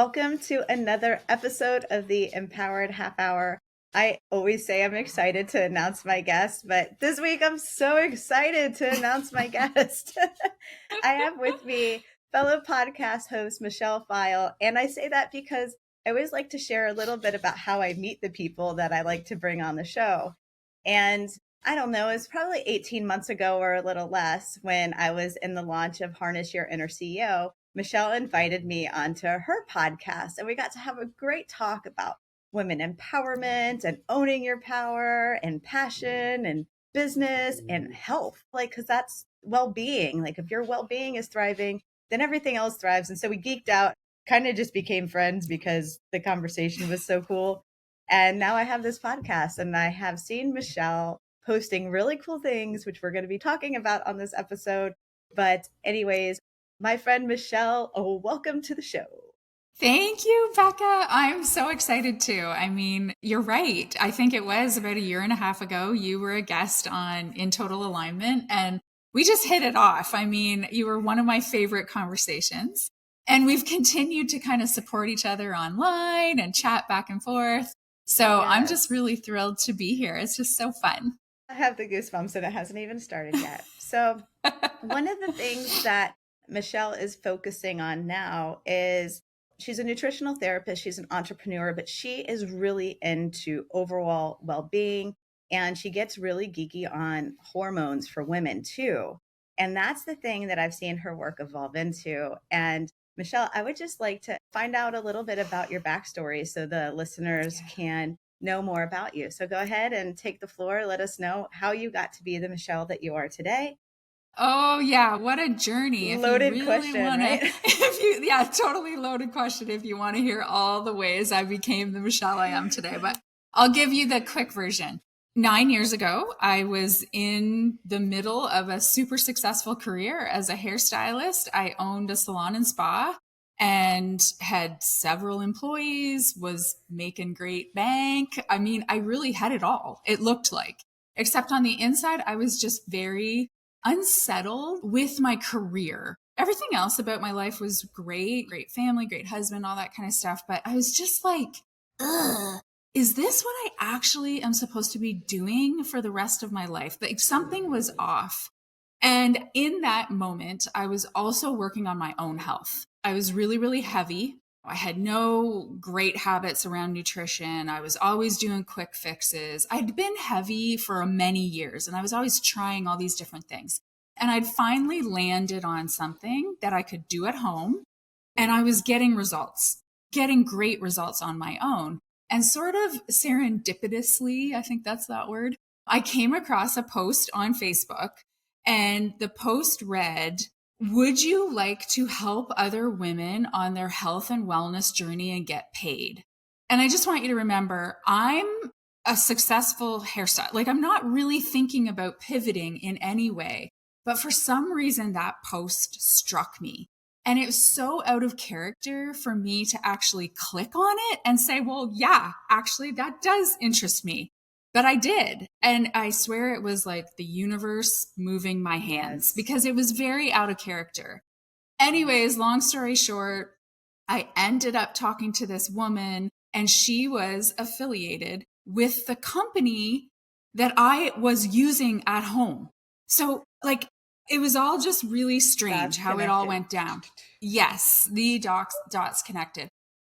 Welcome to another episode of the Empowered Half Hour. I always say I'm excited to announce my guest, but this week I'm so excited to announce my guest. I have with me fellow podcast host Michelle Pfile, and I say that because I always like to share a little bit about how I meet the people that I like to bring on the show. And I don't know, it's probably 18 months ago or a little less when I was in the launch of Harness Your Inner CEO. Michelle invited me onto her podcast, and we got to have a great talk about women empowerment and owning your power and passion and business and health. Like, because that's well being. Like, if your well being is thriving, then everything else thrives. And so we geeked out, kind of just became friends because the conversation was so cool. And now I have this podcast, and I have seen Michelle posting really cool things, which we're going to be talking about on this episode. But, anyways, my friend Michelle, oh, welcome to the show. Thank you, Becca. I'm so excited too. I mean, you're right. I think it was about a year and a half ago. You were a guest on In Total Alignment, and we just hit it off. I mean, you were one of my favorite conversations. And we've continued to kind of support each other online and chat back and forth. So I'm Yes. just really thrilled to be here. It's just so fun. I have the goosebumps, and it hasn't even started yet. So, one of the things that Michelle is focusing on now is she's a nutritional therapist, she's an entrepreneur, but she is really into overall well being. And she gets really geeky on hormones for women too. And that's the thing that I've seen her work evolve into. And Michelle, I would just like to find out a little bit about your backstory so the listeners can know more about you. So go ahead and take the floor. Let us know how you got to be the Michelle that you are today. Oh yeah, what a journey. If you Loaded really question, want to, right? yeah, totally loaded question if you want to hear all the ways I became the Michelle I am today. But I'll give you the quick version. 9 years ago, I was in the middle of a super successful career as a hairstylist. I owned a salon and spa and had several employees, was making great bank. I mean, I really had it all, it looked like. Except on the inside, I was just very unsettled with my career. Everything else about my life was great, great family, great husband, all that kind of stuff. But I was just like, ugh, is this what I actually am supposed to be doing for the rest of my life? Like something was off. And in that moment, I was also working on my own health. I was really, really heavy. I had no great habits around nutrition. I was always doing quick fixes. I'd been heavy for many years and I was always trying all these different things. And I'd finally landed on something that I could do at home. And I was getting results, getting great results on my own. And sort of serendipitously, I think that's that word, I came across a post on Facebook, and the post read, would you like to help other women on their health and wellness journey and get paid? And I just want you to remember, I'm a successful hairstyle. Like, I'm not really thinking about pivoting in any way. But for some reason, that post struck me. And it was so out of character for me to actually click on it and say, well, yeah, actually, that does interest me. But I did. And I swear it was like the universe moving my hands Yes. because it was very out of character. Anyways, long story short, I ended up talking to this woman, and she was affiliated with the company that I was using at home. So, like, it was all just really strange That's how it all connected. went down. Yes, the dots connected.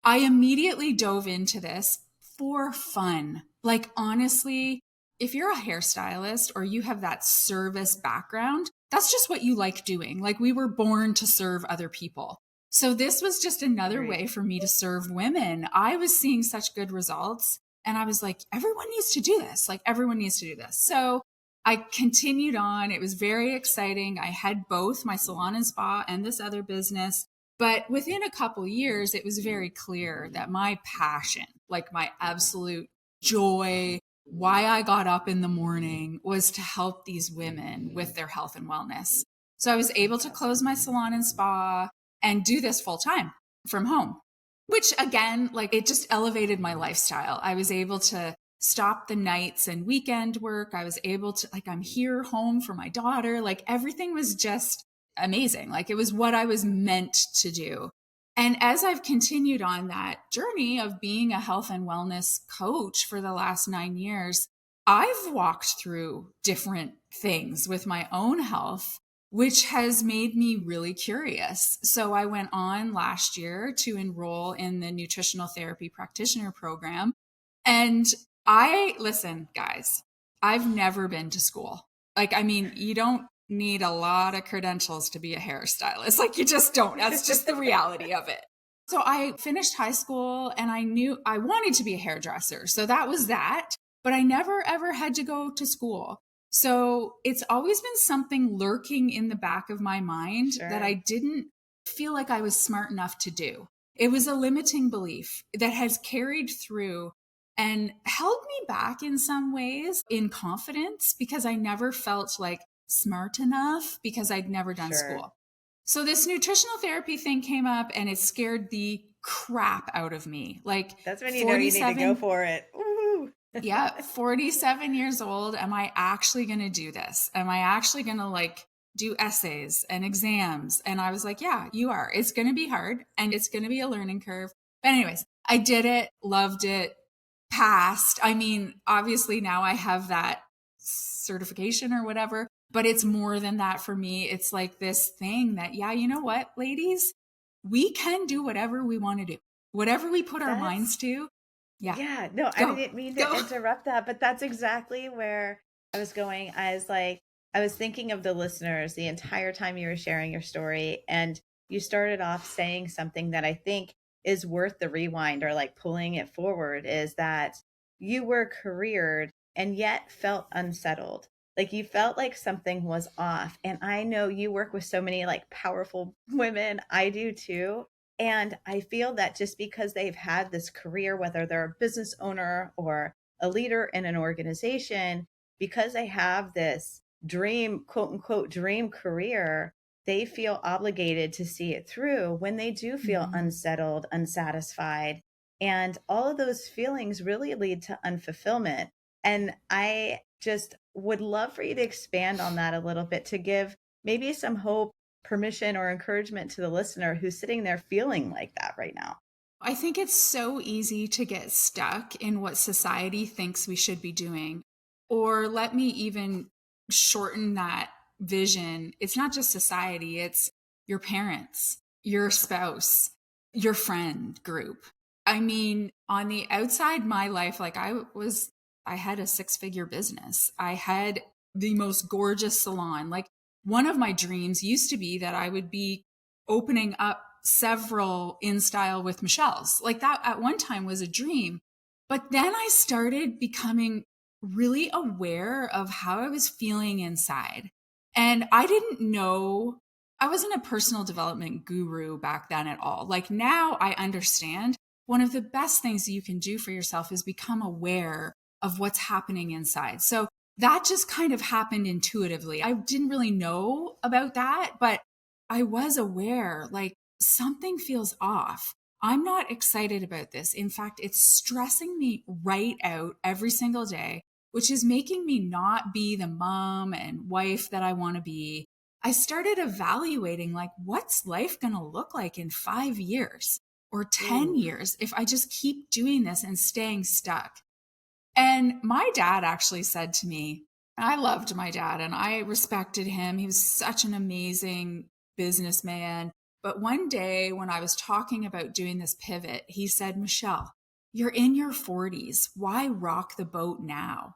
I immediately dove into this for fun. Like, honestly, if you're a hairstylist or you have that service background, that's just what you like doing. Like, we were born to serve other people. So this was just another Right. way for me to serve women. I was seeing such good results, and I was like, everyone needs to do this. Like, everyone needs to do this. So I continued on. It was very exciting. I had both my salon and spa and this other business. But within a couple years, it was very clear that my passion, like my absolute joy, why I got up in the morning was to help these women with their health and wellness. So I was able to close my salon and spa and do this full time from home, which again, like, it just elevated my lifestyle. I was able to stop the nights and weekend work. I was able to, like, I'm here home for my daughter. Like, everything was just amazing. Like, it was what I was meant to do. And as I've continued on that journey of being a health and wellness coach for the last 9 years, I've walked through different things with my own health, which has made me really curious. So I went on last year to enroll in the nutritional therapy practitioner program. And listen, guys, I've never been to school. Like, I mean, you don't need a lot of credentials to be a hairstylist. Like, you just don't. That's just the reality of it. So I finished high school and I knew I wanted to be a hairdresser. So that was that. But I never ever had to go to school. So it's always been something lurking in the back of my mind that I didn't feel like I was smart enough to do. It was a limiting belief that has carried through and held me back in some ways in confidence because I never felt like smart enough because I'd never done school. So this nutritional therapy thing came up and it scared the crap out of me. Like, that's when you know you need to go for it. Ooh. Yeah, 47 years old. Am I actually going to do this? Am I actually going to like do essays and exams? And I was like, yeah, you are. It's going to be hard and it's going to be a learning curve. But anyways, I did it, loved it, passed. I mean, obviously now I have that certification or whatever, but it's more than that for me. It's like this thing that, yeah, you know what, ladies, we can do whatever we want to do, whatever we put our minds to. Yeah, no, I didn't mean to interrupt that, but that's exactly where I was going. I was thinking of the listeners the entire time you were sharing your story, and you started off saying something that I think is worth the rewind or like pulling it forward, is that you were careered and yet felt unsettled. Like you felt like something was off. And I know you work with so many like powerful women. I do too. And I feel that just because they've had this career, whether they're a business owner or a leader in an organization, because they have this dream, quote unquote, dream career, they feel obligated to see it through when they do feel unsettled, unsatisfied. And all of those feelings really lead to unfulfillment. And I just would love for you to expand on that a little bit to give maybe some hope, permission, or encouragement to the listener who's sitting there feeling like that right now. I think it's so easy to get stuck in what society thinks we should be doing. Or let me even shorten that vision. It's not just society, it's your parents, your spouse, your friend group. I mean, on the outside, my life, like I had a 6-figure business. I had the most gorgeous salon. Like, one of my dreams used to be that I would be opening up several in style with Michelle's. Like, that at one time was a dream. But then I started becoming really aware of how I was feeling inside. And I didn't know, I wasn't a personal development guru back then at all. Like, now I understand one of the best things that you can do for yourself is become aware of what's happening inside. So that just kind of happened intuitively. I didn't really know about that, but I was aware, like, something feels off. I'm not excited about this. In fact, it's stressing me right out every single day, which is making me not be the mom and wife that I want to be. I started evaluating, like, what's life going to look like in 5 years or 10 years if I just keep doing this and staying stuck? And my dad actually said to me, I loved my dad and I respected him. He was such an amazing businessman. But one day when I was talking about doing this pivot, he said, Michelle, you're in your 40s. Why rock the boat now?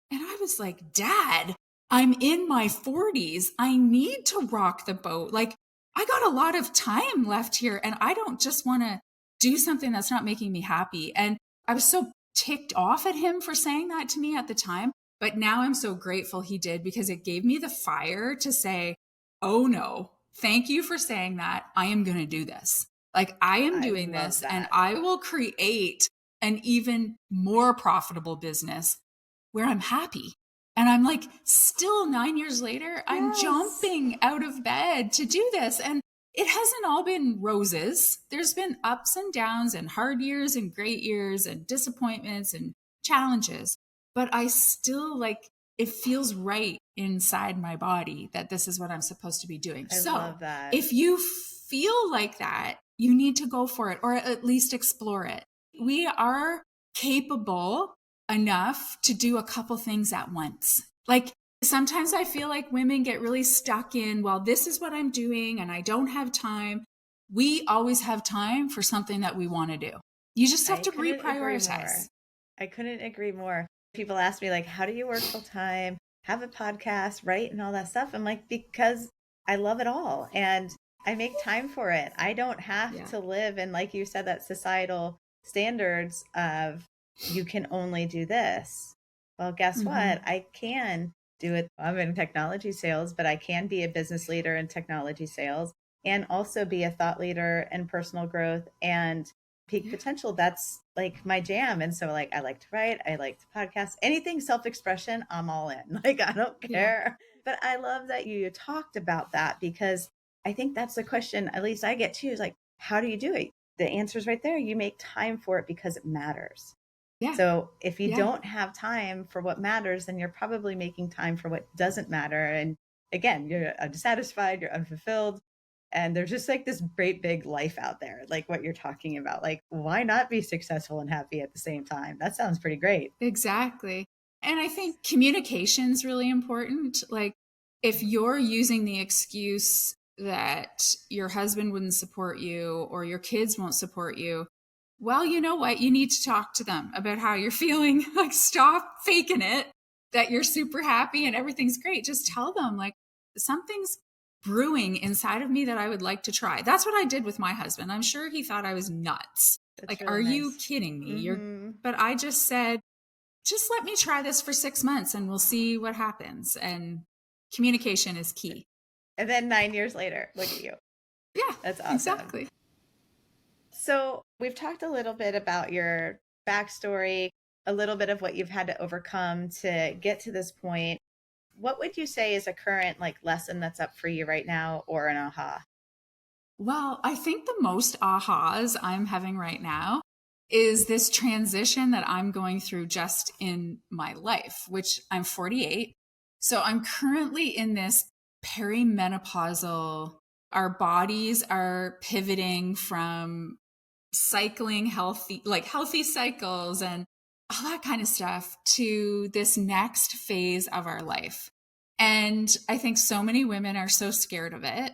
And I was like, Dad, I'm in my 40s. I need to rock the boat. Like, I got a lot of time left here and I don't just want to do something that's not making me happy. And I was so ticked off at him for saying that to me at the time. But now I'm so grateful he did, because it gave me the fire to say, oh no, thank you for saying that. I am going to do this. Like, I am doing this and I will create an even more profitable business where I'm happy. And I'm like, still 9 years later, I'm jumping out of bed to do this. And it hasn't all been roses. There's been ups and downs and hard years and great years and disappointments and challenges. But I still, like, it feels right inside my body that this is what I'm supposed to be doing. I love that. If you feel like that, you need to go for it or at least explore it. We are capable enough to do a couple things at once. Like sometimes I feel like women get really stuck in, well, this is what I'm doing and I don't have time. We always have time for something that we want to do. You just have to reprioritize. I couldn't agree more. People ask me like, how do you work full time, have a podcast, write and all that stuff? I'm like, because I love it all and I make time for it. I don't have to live in, like you said, that societal standards of you can only do this. Well, guess what? I can do it. I'm in technology sales, but I can be a business leader in technology sales and also be a thought leader in personal growth and peak potential. That's like my jam. And so like, I like to write, I like to podcast, anything self-expression, I'm all in. Like, I don't care. But I love that you talked about that because I think that's the question, at least I get too, is like, how do you do it? The answer is right there. You make time for it because it matters. Yeah. So if you don't have time for what matters, then you're probably making time for what doesn't matter. And again, you're unsatisfied, you're unfulfilled. And there's just like this great big life out there, like what you're talking about. Like, why not be successful and happy at the same time? That sounds pretty great. Exactly. And I think communication is really important. Like, if you're using the excuse that your husband wouldn't support you or your kids won't support you, well, you know what? You need to talk to them about how you're feeling. Like, stop faking it that you're super happy and everything's great. Just tell them, like, something's brewing inside of me that I would like to try. That's what I did with my husband. I'm sure he thought I was nuts. That's like, really are nice. You kidding me? But I just said, just let me try this for 6 months and we'll see what happens. And communication is key. And then 9 years later, look at you. Yeah, that's awesome. Exactly. So we've talked a little bit about your backstory, a little bit of what you've had to overcome to get to this point. What would you say is a current like lesson that's up for you right now or an aha? Well, I think the most ahas I'm having right now is this transition that I'm going through just in my life, which I'm 48. So I'm currently in this perimenopausal, our bodies are pivoting from cycling healthy cycles and all that kind of stuff to this next phase of our life. And I think so many women are so scared of it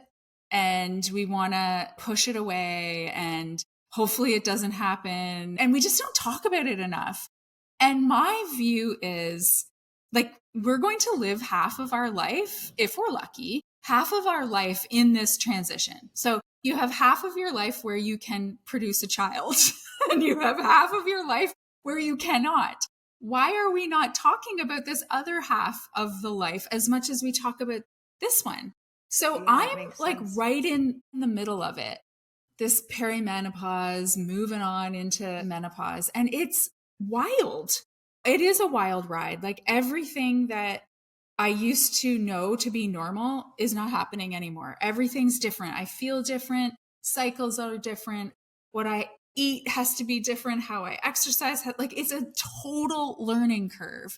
and we want to push it away and hopefully it doesn't happen. And we just don't talk about it enough. And my view is like, we're going to live half of our life, if we're lucky, half of our life in this transition. So you have half of your life where you can produce a child and you have half of your life where you cannot. Why are we not talking about this other half of the life as much as we talk about this one? So I'm like right in the middle of it, this perimenopause, moving on into menopause. And it's wild. It is a wild ride. Like everything that I used to know to be normal is not happening anymore. Everything's different. I feel different. Cycles are different. What I eat has to be different. How I exercise, like it's a total learning curve.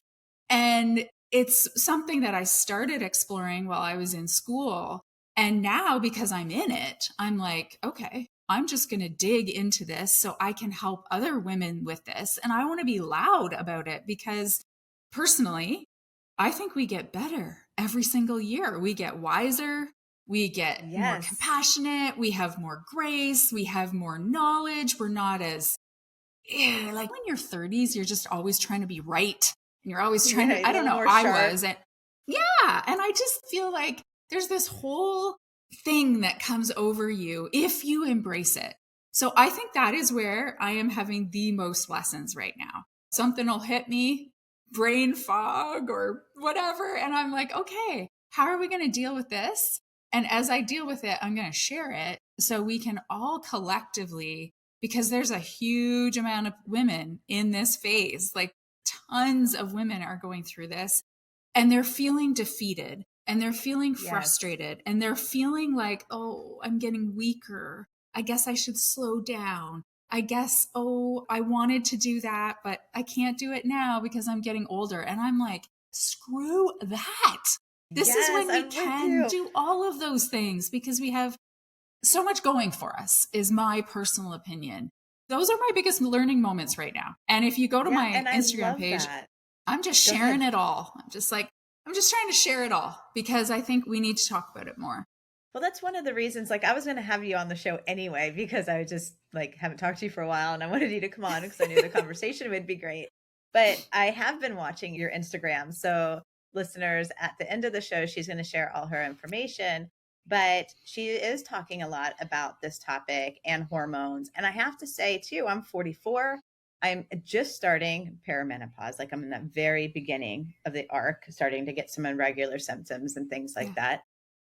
And it's something that I started exploring while I was in school. And now because I'm in it, I'm like, okay, I'm just going to dig into this so I can help other women with this. And I want to be loud about it because personally, I think we get better every single year. We get wiser. We get more compassionate. We have more grace. We have more knowledge. We're not as like in your 30s, you're just always trying to be right. And you're always trying to, I don't know, I was. And and I just feel like there's this whole thing that comes over you if you embrace it. So I think that is where I am having the most lessons right now. Something will hit me, brain fog or whatever. And I'm like, okay, how are we going to deal with this? And as I deal with it, I'm going to share it so we can all collectively, because there's a huge amount of women in this phase, like tons of women are going through this and they're feeling defeated and they're feeling frustrated and they're feeling like, oh, I'm getting weaker. I guess I should slow down. I guess, oh, I wanted to do that, but I can't do it now because I'm getting older. And I'm like, screw that. This is when we can do all of those things because we have so much going for us, is my personal opinion. Those are my biggest learning moments right now. And if you go to Yeah, my and I Instagram love page, that. I'm just Go sharing ahead. it all. I'm just trying to share it all because I think we need to talk about it more. Well, that's one of the reasons, like, I was going to have you on the show anyway, because I just, like, haven't talked to you for a while and I wanted you to come on because I knew the conversation would be great. But I have been watching your Instagram. So, listeners, at the end of the show, she's going to share all her information. But she is talking a lot about this topic and hormones. And I have to say, too, I'm 44. I'm just starting perimenopause. Like, I'm in the very beginning of the arc, starting to get some irregular symptoms and things like Yeah. that.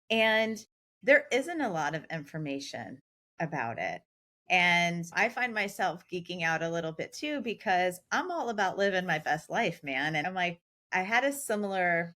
And there isn't a lot of information about it. And I find myself geeking out a little bit too, because I'm all about living my best life, man. And I'm like, I had a similar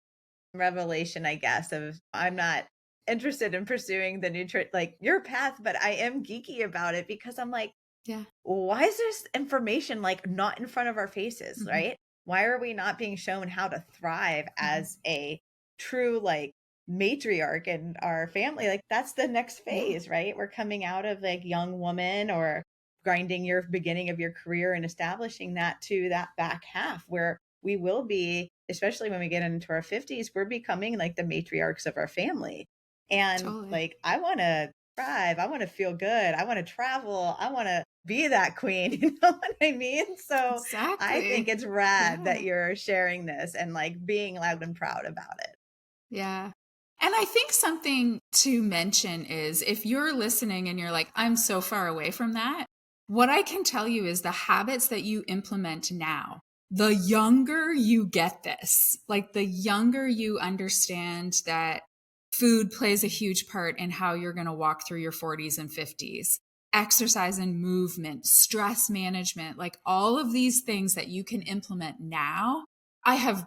revelation, I guess, of I'm not interested in pursuing the like your path, but I am geeky about it because I'm like, Yeah. why is this information like not in front of our faces, Mm-hmm. right? Why are we not being shown how to thrive Mm-hmm. as a true like matriarch in our family? Like that's the next Yeah. phase, right? We're coming out of like young woman or grinding your beginning of your career and establishing that to that back half where we will be, especially when we get into our 50s, we're becoming like the matriarchs of our family. And Totally. like I want to thrive, I want to feel good, I want to travel, I want to be that queen. You know what I mean? So I think Exactly. it's rad Yeah. that you're sharing this and like being loud and proud about it. Yeah. And I think something to mention is if you're listening and you're like, I'm so far away from that, what I can tell you is the habits that you implement now, the younger you get this, like the younger you understand that food plays a huge part in how you're going to walk through your 40s and 50s, exercise and movement, stress management, like all of these things that you can implement now. I have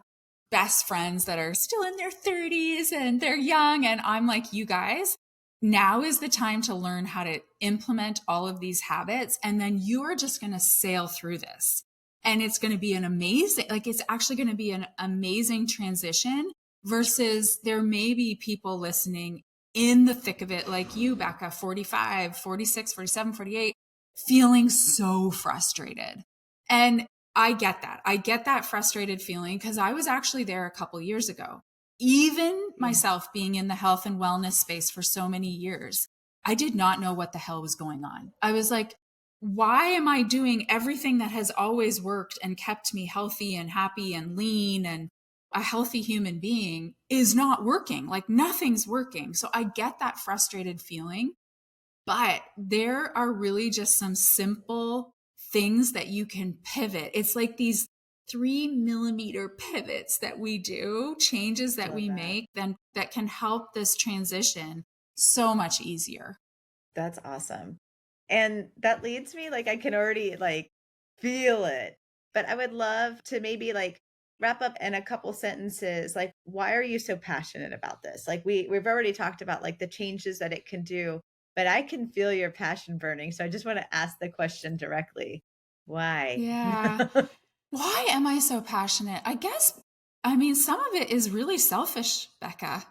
best friends that are still in their 30s and they're young. And I'm like, you guys, now is the time to learn how to implement all of these habits. And then you're just going to sail through this. And it's going to be an amazing, like, it's actually going to be an amazing transition versus there may be people listening in the thick of it, like you, Becca, 45, 46, 47, 48, feeling so frustrated. And I get that. I get that frustrated feeling because I was actually there a couple years ago. Even Yeah. myself being in the health and wellness space for so many years, I did not know what the hell was going on. I was like, why am I doing everything that has always worked and kept me healthy and happy and lean and a healthy human being is not working? Like nothing's working. So I get that frustrated feeling. But there are really just some simple things that you can pivot. It's like these 3 millimeter pivots that we do, changes that Love we that. make, then that can help this transition so much easier. That's awesome. And that leads me like I can already like feel it. But I would love to maybe like wrap up in a couple sentences like why are you so passionate about this? Like we've already talked about like the changes that it can do, but I can feel your passion burning. So I just want to ask the question directly. Why? Yeah. Why am I so passionate? I guess, I mean, some of it is really selfish, Becca.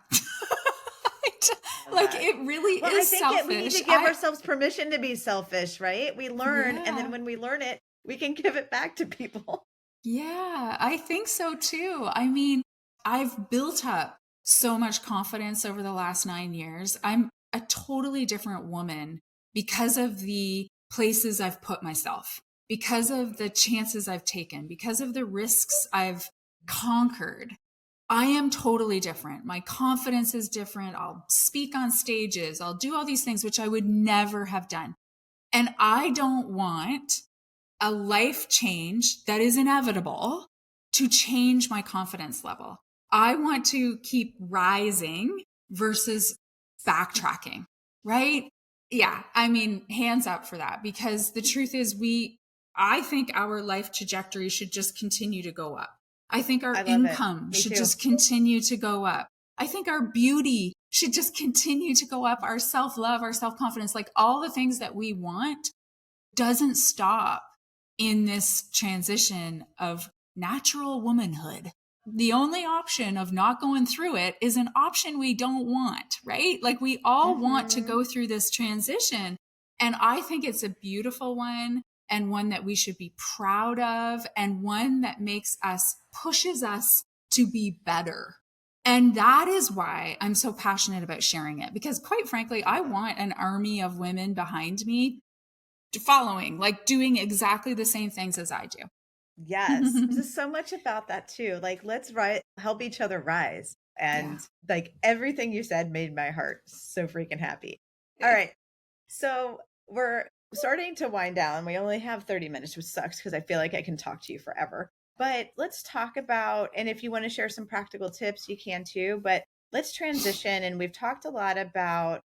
Love Like that. it really Well, I is think we need selfish. to give ourselves permission to be selfish, right? We learn, and then Yeah. when we learn it, we can give it back to people. Yeah, I think so too. I mean, I've built up so much confidence over the last 9 years. I'm a totally different woman because of the places I've put myself, because of the chances I've taken, because of the risks I've conquered. I am totally different. My confidence is different. I'll speak on stages. I'll do all these things, which I would never have done. And I don't want a life change that is inevitable to change my confidence level. I want to keep rising versus backtracking, right? Yeah. I mean, hands up for that because the truth is I think our life trajectory should just continue to go up. I think our I love it. income Me should too. just continue to go up. I think our beauty should just continue to go up. Our self love, our self confidence, like all the things that we want doesn't stop in this transition of natural womanhood. the only option of not going through it is an option we don't want, right? Like we all want to Mm-hmm. go through this transition. And I think it's a beautiful one, and one that we should be proud of, and one that pushes us to be better. And that is why I'm so passionate about sharing it, because quite frankly, I want an army of women behind me following, like doing exactly the same things as I do. Yes. This is so much about that too. Like, let's help each other rise. Yeah. And like everything you said made my heart so freaking happy. All right. So we're starting to wind down. We only have 30 minutes, which sucks because I feel like I can talk to you forever. But let's talk about, and if you want to share some practical tips, you can too. But let's transition. And we've talked a lot about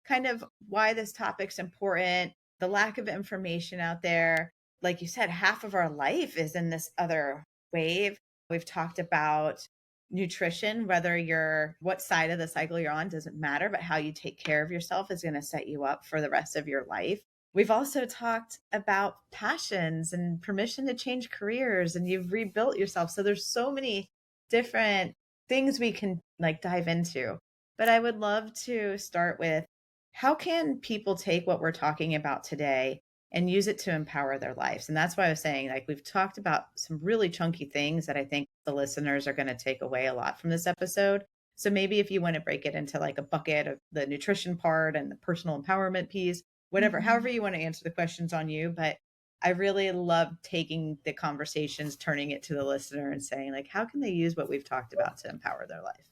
kind of why this topic's important, the lack of information out there. Like you said, half of our life is in this other wave. We've talked about nutrition, whether you're what side of the cycle you're on doesn't matter, but how you take care of yourself is going to set you up for the rest of your life. We've also talked about passions and permission to change careers, and you've rebuilt yourself. So there's so many different things we can like dive into. But I would love to start with, how can people take what we're talking about today and use it to empower their lives? And that's why I was saying, like, we've talked about some really chunky things that I think the listeners are going to take away a lot from this episode. So maybe if you want to break it into like a bucket of the nutrition part and the personal empowerment piece, whatever, however you want to answer the questions on you. But I really love taking the conversations, turning it to the listener and saying, like, how can they use what we've talked about to empower their life?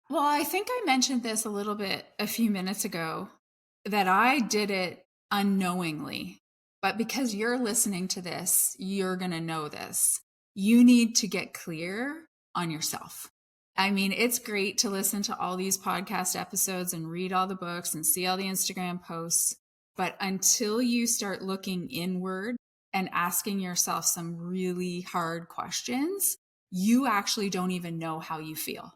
Well, I think I mentioned this a little bit a few minutes ago, that I did it unknowingly. But because you're listening to this, you're going to know this. You need to get clear on yourself. I mean, it's great to listen to all these podcast episodes and read all the books and see all the Instagram posts. But until you start looking inward and asking yourself some really hard questions, you actually don't even know how you feel.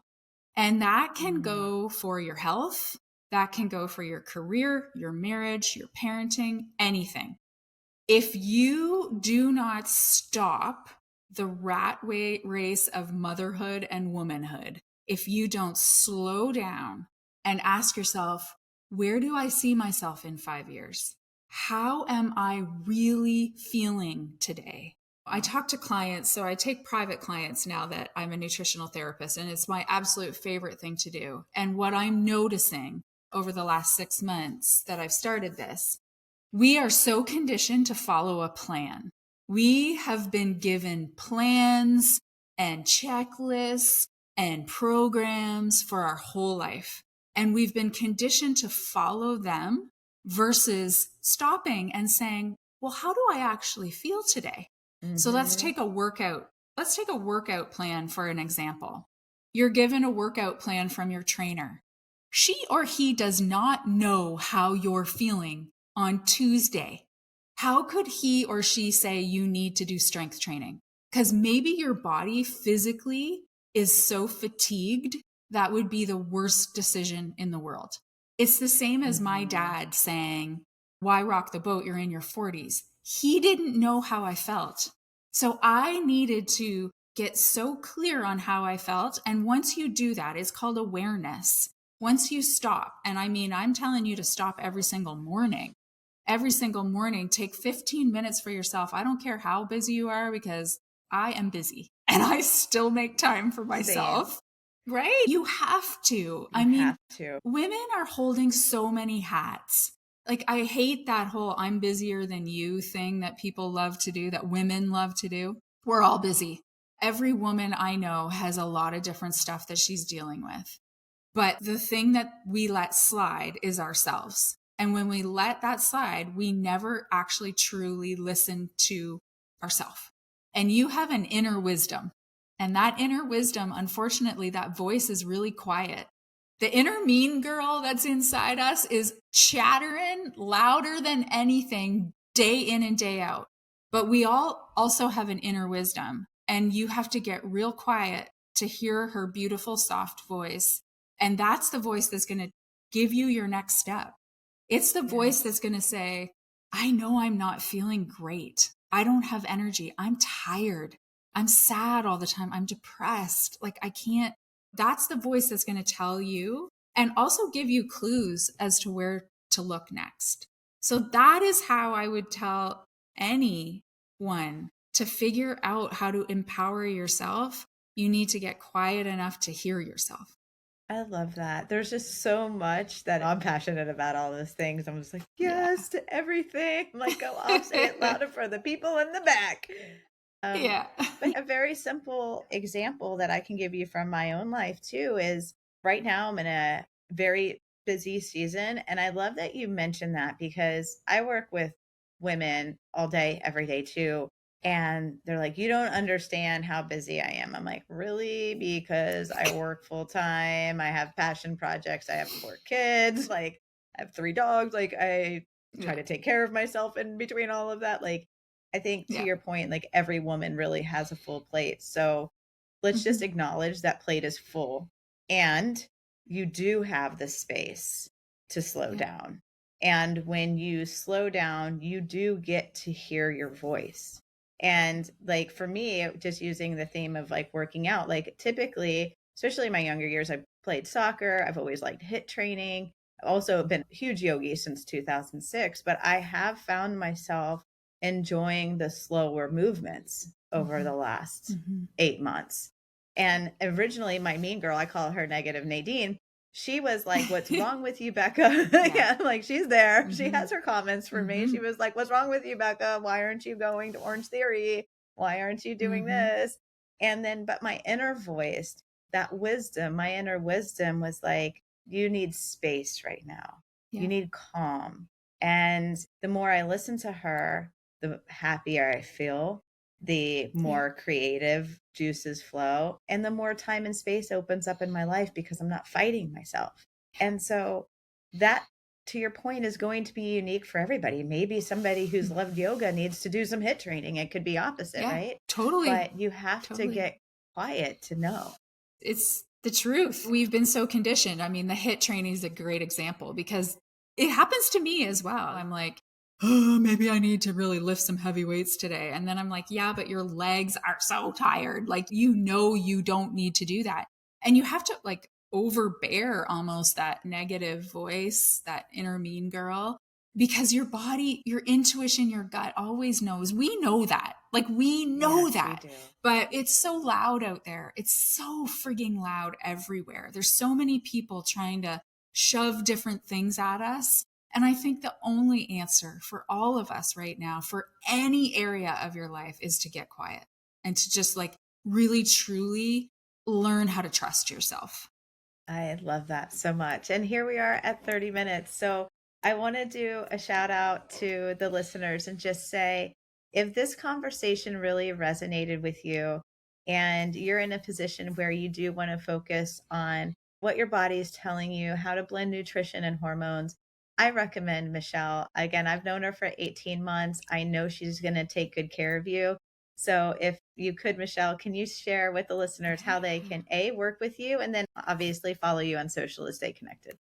And that can go for your health, that can go for your career, your marriage, your parenting, anything. If you do not stop the rat race of motherhood and womanhood, if you don't slow down and ask yourself, where do I see myself in 5 years? How am I really feeling today? I talk to clients, so I take private clients now that I'm a nutritional therapist, and it's my absolute favorite thing to do. And what I'm noticing over the last 6 months that I've started this, we are so conditioned to follow a plan. We have been given plans and checklists and programs for our whole life. And we've been conditioned to follow them versus stopping and saying, well, how do I actually feel today? So let's take a workout. Let's take a workout plan for an example. You're given a workout plan from your trainer. She or he does not know how you're feeling on Tuesday. How could he or she say you need to do strength training? Because maybe your body physically is so fatigued that would be the worst decision in the world. It's the same as my dad saying, why rock the boat? You're in your 40s. He didn't know how I felt. So I needed to get so clear on how I felt. And once you do that, it's called awareness. Once you stop, and I mean, I'm telling you to stop every single morning. Every single morning, take 15 minutes for yourself. I don't care how busy you are, because I am busy and I still make time for myself. Same. Right? You have to. You I mean, have to. women are holding so many hats. Like, I hate that whole I'm busier than you thing that people love to do, that women love to do. We're all busy. Every woman I know has a lot of different stuff that she's dealing with. But the thing that we let slide is ourselves. And when we let that slide, we never actually truly listen to ourselves. And you have an inner wisdom. And that inner wisdom, unfortunately, that voice is really quiet. The inner mean girl that's inside us is chattering louder than anything day in and day out. But we all also have an inner wisdom. And you have to get real quiet to hear her beautiful, soft voice. And that's the voice that's going to give you your next step. It's the voice that's going to say, I know I'm not feeling great. I don't have energy. I'm tired. I'm sad all the time. I'm depressed. Like I can't, that's the voice that's going to tell you and also give you clues as to where to look next. So that is how I would tell anyone to figure out how to empower yourself. You need to get quiet enough to hear yourself. I love that. There's just so much that I'm passionate about all those things. I'm just like, Yeah. yes to everything. I'm like, go off, say it louder for the people in the back. Um, Yeah. but a very simple example that I can give you from my own life too is right now I'm in a very busy season. And I love that you mentioned that because I work with women all day, every day too. And they're like, you don't understand how busy I am. I'm like, really? Because I work full time. I have passion projects. I have 4 kids. Like, I have 3 dogs. Like, I try Yeah. to take care of myself in between all of that. Like, I think to Yeah. your point, like every woman really has a full plate. So let's just Mhm. acknowledge that plate is full and you do have the space to slow Yeah. down. And when you slow down, you do get to hear your voice. And like for me, just using the theme of like working out, like typically, especially in my younger years, I played soccer. I've always liked HIIT training. I've also been a huge yogi since 2006, but I have found myself enjoying the slower movements over the Mhm. last Mhm. 8 months. And originally, my mean girl, I call her Negative Nadine, she was like, "What's wrong with you, Becca?" Yeah. Yeah, like she's there. She Mhm. has her comments for me. She Mhm. was like, "What's wrong with you, Becca? Why aren't you going to Orange Theory? Why aren't you doing Mhm. this?" And then, but my inner voice, that wisdom, my inner wisdom was like, "You need space right now. You Yeah. need calm." And the more I listen to her, the happier I feel, the Yeah. more creative juices flow, and the more time and space opens up in my life because I'm not fighting myself. And so that, to your point, is going to be unique for everybody. Maybe somebody who's Mm. loved yoga needs to do some HIIT training. It could be opposite, Yeah. right? Totally. But you have to Totally. get quiet to know. It's the truth. We've been so conditioned. I mean, the HIIT training is a great example because it happens to me as well. I'm like, oh, maybe I need to really lift some heavy weights today. And then I'm like, yeah, but your legs are so tired. Like, you don't need to do that. And you have to like overbear almost that negative voice, that inner mean girl, because your body, your intuition, your gut always knows. We know that. Like, we know Yes, we that. do. But it's so loud out there. It's so frigging loud everywhere. There's so many people trying to shove different things at us. And I think the only answer for all of us right now, for any area of your life, is to get quiet and to just like really, truly learn how to trust yourself. I love that so much. And here we are at 30 minutes. So I want to do a shout out to the listeners and just say if this conversation really resonated with you and you're in a position where you do want to focus on what your body is telling you, how to blend nutrition and hormones, I recommend Michelle. Again, I've known her for 18 months. I know she's going to take good care of you. So if you could, Michelle, can you share with the listeners how they can A, work with you, and then obviously follow you on social to stay connected?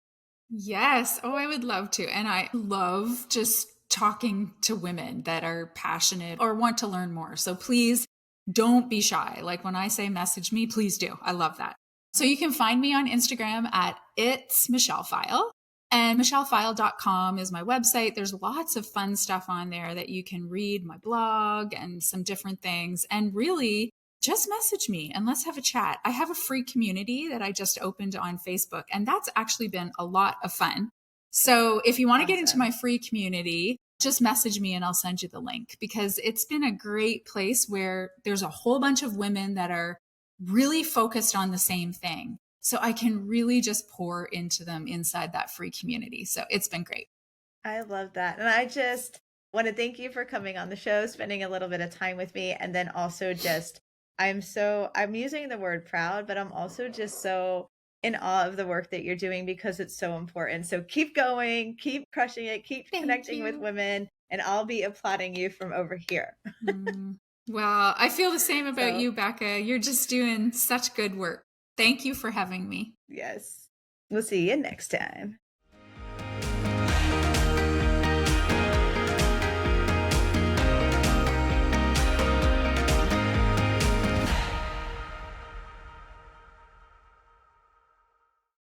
Yes. Oh, I would love to. And I love just talking to women that are passionate or want to learn more. So please don't be shy. Like when I say message me, please do. I love that. So you can find me on Instagram at it's Michelle Pfile. And michellefile.com is my website. There's lots of fun stuff on there that you can read, my blog and some different things. And really, just message me and let's have a chat. I have a free community that I just opened on Facebook, and that's actually been a lot of fun. So if you want to get into Awesome. my free community, just message me and I'll send you the link because it's been a great place where there's a whole bunch of women that are really focused on the same thing. So I can really just pour into them inside that free community. So it's been great. I love that. And I just want to thank you for coming on the show, spending a little bit of time with me. And then also just, I'm using the word proud, but I'm also just so in awe of the work that you're doing because it's so important. So keep going, keep crushing it, keep Thank connecting with you. women, and I'll be applauding you from over here. Mm. Well, I feel the same about So, you, Becca. You're just doing such good work. Thank you for having me. yes, we'll see you next time.